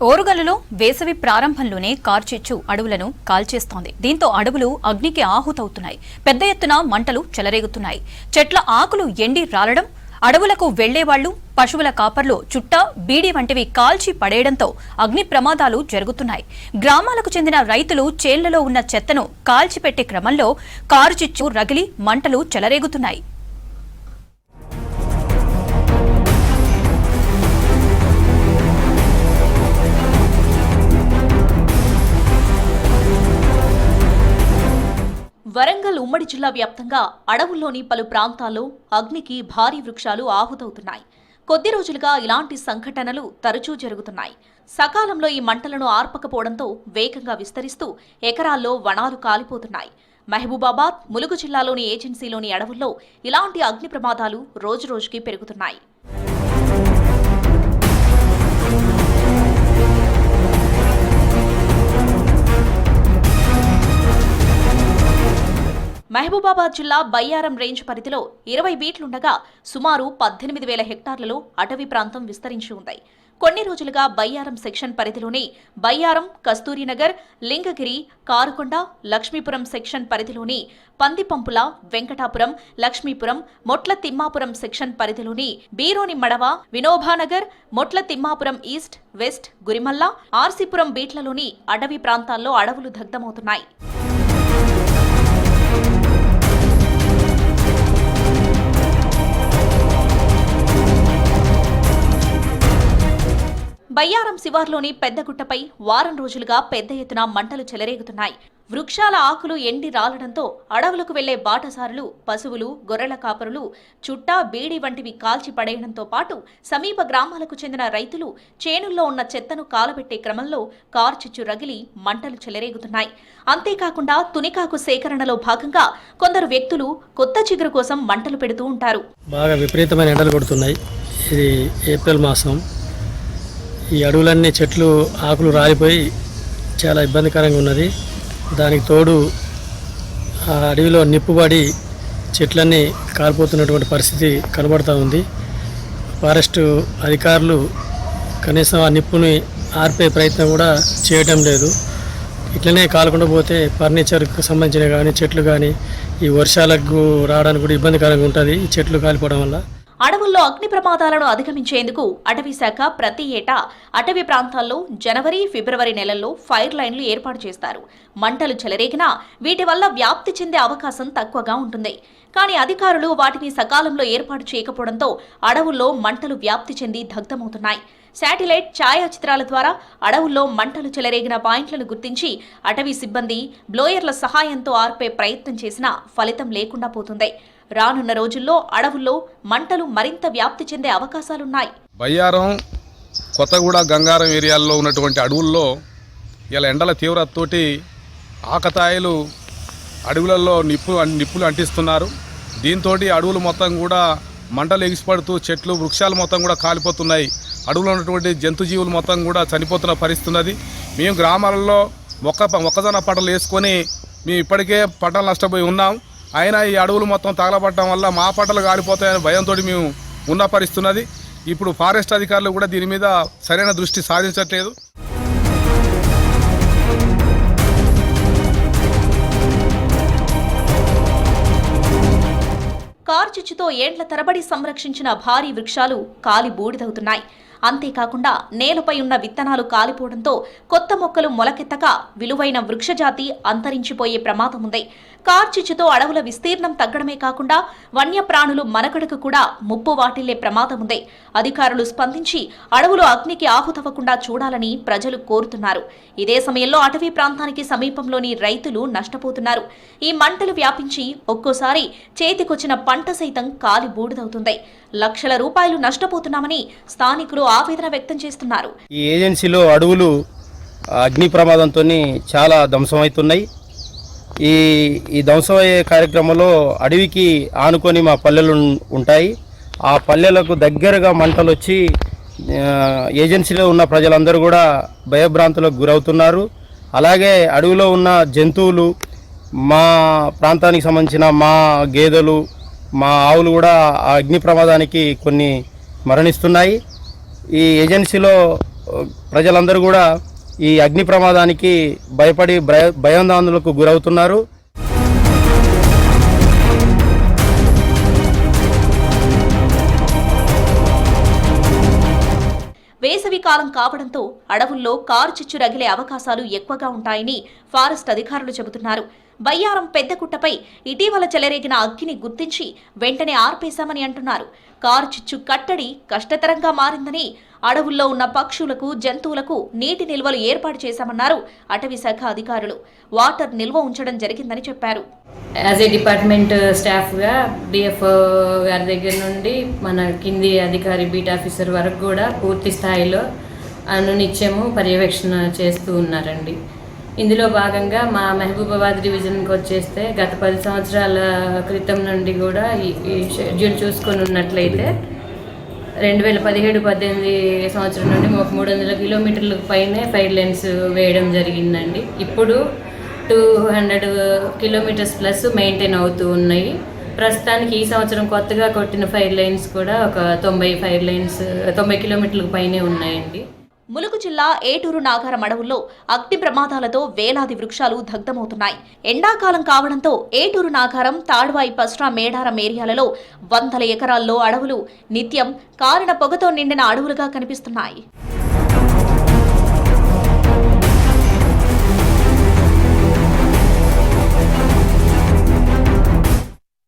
ఓరుగల్లులో వేసవి ప్రారంభంలోనే కార్చిచ్చు అడవులను కాల్చేస్తోంది. దీంతో అడవులు అగ్నికి ఆహుతవుతున్నాయి. పెద్ద ఎత్తున మంటలు చెలరేగుతున్నాయి. చెట్ల ఆకులు ఎండి రాలడం, అడవులకు వెళ్లేవాళ్లు, పశువుల కాపర్లు చుట్ట, బీడి వంటివి కాల్చి పడేయడంతో అగ్ని ప్రమాదాలు జరుగుతున్నాయి. గ్రామాలకు చెందిన రైతులు చేళ్లలో ఉన్న చెత్తను కాల్చిపెట్టే క్రమంలో కార్చిచ్చు రగిలి మంటలు చెలరేగుతున్నాయి. వరంగల్ ఉమ్మడి జిల్లా వ్యాప్తంగా అడవుల్లోని పలు ప్రాంతాల్లో అగ్నికి భారీ వృక్షాలు ఆహుతవుతున్నాయి. కొద్ది రోజులుగా ఇలాంటి సంఘటనలు తరచూ జరుగుతున్నాయి. సకాలంలో ఈ మంటలను ఆర్పకపోవడంతో వేగంగా విస్తరిస్తూ ఎకరాల్లో వనాలు కాలిపోతున్నాయి. మహబూబాబాద్, ములుగు జిల్లాలోని ఏజెన్సీలోని అడవుల్లో ఇలాంటి అగ్ని ప్రమాదాలు రోజురోజుకి పెరుగుతున్నాయి. మహబూబాబాద్ జిల్లా బయ్యారం రేంజ్ పరిధిలో 20 బీట్లుండగా సుమారు 18,000 హెక్టార్లలో అటవీ ప్రాంతం విస్తరించి ఉంది. కొన్ని రోజులుగా బయ్యారం సెక్షన్ పరిధిలోని బయ్యారం, కస్తూరినగర్, లింగగిరి, కారుకొండ, లక్ష్మీపురం సెక్షన్ పరిధిలోని పందిపంపుల, వెంకటాపురం, లక్ష్మీపురం, మొట్ల తిమ్మాపురం సెక్షన్ పరిధిలోని బీరోని మడవ, వినోబానగర్, మొట్ల తిమ్మాపురం ఈస్ట్, వెస్ట్, గురిమల్ల, ఆర్సీపురం బీట్లలోని అటవీ ప్రాంతాల్లో అడవులు దగ్ధమవుతున్నాయి. బయ్యారం శివార్లోని పెద్దగుట్టపై వారం రోజులుగా పెద్ద ఎత్తున మంటలు చెలరేగుతున్నాయి. వృక్షాల ఆకులు ఎండి రాలడంతో అడవులకు వెళ్లే బాటసారులు, పశువులు, గొర్రెల కాపరులు చుట్ట, బీడి వంటివి కాల్చి పడేయడంతో పాటు సమీప గ్రామాలకు చెందిన రైతులు చేనుల్లో ఉన్న చెత్తను కాలబెట్టే క్రమంలో కార్చిచ్చు రగిలి మంటలు చెలరేగుతున్నాయి. అంతేకాకుండా తునికాకు సేకరణలో భాగంగా కొందరు వ్యక్తులు కొత్త చిగురు కోసం మంటలు పెడుతూ ఉంటారు. బాగా విపరీతమైన ఎండలు కొడుతున్నాయి. ఇది ఏప్రిల్ మాసం. ఈ అడవులన్నీ చెట్లు ఆకులు రాలిపోయి చాలా ఇబ్బందికరంగా ఉన్నది. దానికి తోడు ఆ అడవిలో నిప్పుబడి చెట్లన్నీ కాలిపోతున్నటువంటి పరిస్థితి కనబడుతూ ఉంది. ఫారెస్ట్ అధికారులు కనీసం ఆ నిప్పుని ఆర్పే ప్రయత్నం కూడా చేయటం లేదు. ఇట్లనే కాలకుండా పోతే ఫర్నిచర్కి సంబంధించిన కానీ చెట్లు కానీ ఈ వర్షాలకు రావడానికి కూడా ఇబ్బందికరంగా ఉంటుంది ఈ చెట్లు కాలిపోవడం వల్ల. అడవుల్లో అగ్ని ప్రమాదాలను అధిగమించేందుకు అటవీ శాఖ ప్రతి ఏటా అటవీ ప్రాంతాల్లో జనవరి, ఫిబ్రవరి నెలల్లో ఫైర్ లైన్లు ఏర్పాటు చేస్తారు. మంటలు చెలరేగినా వీటి వల్ల వ్యాప్తి చెందే అవకాశం తక్కువగా ఉంటుంది. కానీ అధికారులు వాటిని సకాలంలో ఏర్పాటు చేయకపోవడంతో అడవుల్లో మంటలు వ్యాప్తి చెంది దగ్ధమవుతున్నాయి. శాటిలైట్ ఛాయాచిత్రాల ద్వారా అడవుల్లో మంటలు చెలరేగిన పాయింట్లను గుర్తించి అటవీ సిబ్బంది బ్లోయర్ల సహాయంతో ఆర్పే ప్రయత్నం చేసినా ఫలితం లేకుండా పోతుంది. రానున్న రోజుల్లో అడవుల్లో మంటలు మరింత వ్యాప్తి చెందే అవకాశాలున్నాయి. బయ్యారం, కొత్తగూడ, గంగారం ఏరియాల్లో ఉన్నటువంటి అడవుల్లో ఇలా ఎండల తీవ్రతతోటి ఆకతాయిలు అడవులలో నిప్పులు అంటిస్తున్నారు. దీంతో అడవులు మొత్తం కూడా మంటలు ఎగిసిపడుతూ చెట్లు, వృక్షాలు మొత్తం కూడా కాలిపోతున్నాయి. అడవులో ఉన్నటువంటి జంతుజీవులు మొత్తం కూడా చనిపోతున్న పరిస్థితి ఉన్నది. మేము గ్రామాలలో మొక్కజొన్న పంటలు వేసుకొని మేము ఇప్పటికే పంటలు నష్టపోయి ఉన్నాం. అయినా ఈ అడవులు మొత్తం తగలబడటం వల్ల మా పంటలు కాలిపోతాయని భయంతో మేము ఉన్న పరిస్థితున్నది. ఇప్పుడు ఫారెస్ట్ అధికారులు కూడా దీని మీద సరైన దృష్టి సాధించట్లేదు. కార్చిచ్చుతో ఏండ్ల తరబడి సంరక్షించిన భారీ వృక్షాలు కాలి బూడిదవుతున్నాయి. అంతేకాకుండా నేలపై ఉన్న విత్తనాలు కాలిపోవడంతో కొత్త మొక్కలు మొలకెత్తక విలువైన వృక్షజాతి అంతరించిపోయే ప్రమాదం ఉంది. కార్చిచ్చుతో అడవుల విస్తీర్ణం తగ్గడమే కాకుండా వన్యప్రాణులు మనుగడకు కూడా ముప్పు వాటిల్లే ప్రమాదం ఉంది. అధికారులు స్పందించి అడవులు అగ్నికి ఆహుతవ్వకుండా చూడాలని ప్రజలు కోరుతున్నారు. ఇదే సమయంలో అటవీ ప్రాంతానికి సమీపంలోని రైతులు నష్టపోతున్నారు. ఈ మంటలు వ్యాపించి ఒక్కోసారి చేతికొచ్చిన పంట సైతం కాలి బూడిదవుతుంది. లక్షల రూపాయలు నష్టపోతున్నామని స్థానికులు ఆవేదన వ్యక్తం చేస్తున్నారు. ఈ ఏజెన్సీలో అడవులు అగ్ని ప్రమాదంతో చాలా ధ్వంసమవుతున్నాయి. ఈ ధ్వంసమయ్యే కార్యక్రమంలో అడవికి ఆనుకొని మా పల్లెలు ఉంటాయి. ఆ పల్లెలకు దగ్గరగా మంటలు వచ్చి ఏజెన్సీలో ఉన్న ప్రజలందరూ కూడా భయభ్రాంతులకు గురవుతున్నారు. అలాగే అడవిలో ఉన్న జంతువులు, మా ప్రాంతానికి సంబంధించిన మా గేదెలు, మా ఆవులు కూడా ఆ అగ్ని ప్రమాదానికి కొన్ని మరణిస్తున్నాయి. ఈ ఏజెన్సీలో ప్రజలందరూ కూడా ఈ అగ్ని ప్రమాదానికి భయపడి భయాందోళనలకు గురవుతున్నారు. వేసవి కాలం కావడంతో అడవుల్లో కారు చిచ్చు రగిలే అవకాశాలు ఎక్కువగా ఉంటాయని ఫారెస్ట్ అధికారులు చెబుతున్నారు. బయ్యారం పెద్దగుట్టపై ఇటీవల చెలరేగిన అగ్గిని గుర్తించి వెంటనే ఆర్పేశామని అంటున్నారు. కారు చిచ్చు కట్టడి కష్టతరంగా మారిందని, అడవుల్లో ఉన్న పక్షులకు, జంతువులకు నీటి నిల్వలు ఏర్పాటు చేశామన్నారు అటవీ శాఖ అధికారులు. వాటర్ నిల్వ ఉంచడం జరిగిందని చెప్పారు. యాజ్ ఏ డిపార్ట్మెంట్ స్టాఫ్గా డిఎఫ్ఓ గారి దగ్గర నుండి మన కింది అధికారి బీట్ ఆఫీసర్ వరకు కూడా పూర్తి స్థాయిలో అనునిత్యము పర్యవేక్షణ చేస్తూ ఉన్నారండి. ఇందులో భాగంగా మా మహబూబాబాద్ డివిజన్కి వచ్చేస్తే గత 10 సంవత్సరాల క్రితం నుండి కూడా ఈ షెడ్యూల్ చూసుకొని ఉన్నట్లయితే 2017-18 సంవత్సరం నుండి 300 కిలోమీటర్లకు పైనే ఫైర్ లైన్స్ వేయడం జరిగిందండి. ఇప్పుడు 200 కిలోమీటర్స్ ప్లస్ మెయింటైన్ అవుతూ ఉన్నాయి. ప్రస్తుతానికి ఈ సంవత్సరం కొత్తగా కొట్టిన ఫైర్ లైన్స్ కూడా ఒక 90 కిలోమీటర్లకు పైనే ఉన్నాయండి. ములుగు జిల్లా ఏటూరు నాగారం అడవుల్లో అగ్ని ప్రమాదాలతో వేలాది వృక్షాలు దగ్ధమవుతున్నాయి. ఎండాకాలం కావడంతో ఏటూరు నాగారం, తాడ్వాయి, పస్రా, మేడారం ఏరియాలలో 100 ఎకరాల్లో అడవులు నిత్యం కారిన పొగతో నిండిన అడవులుగా కనిపిస్తున్నాయి.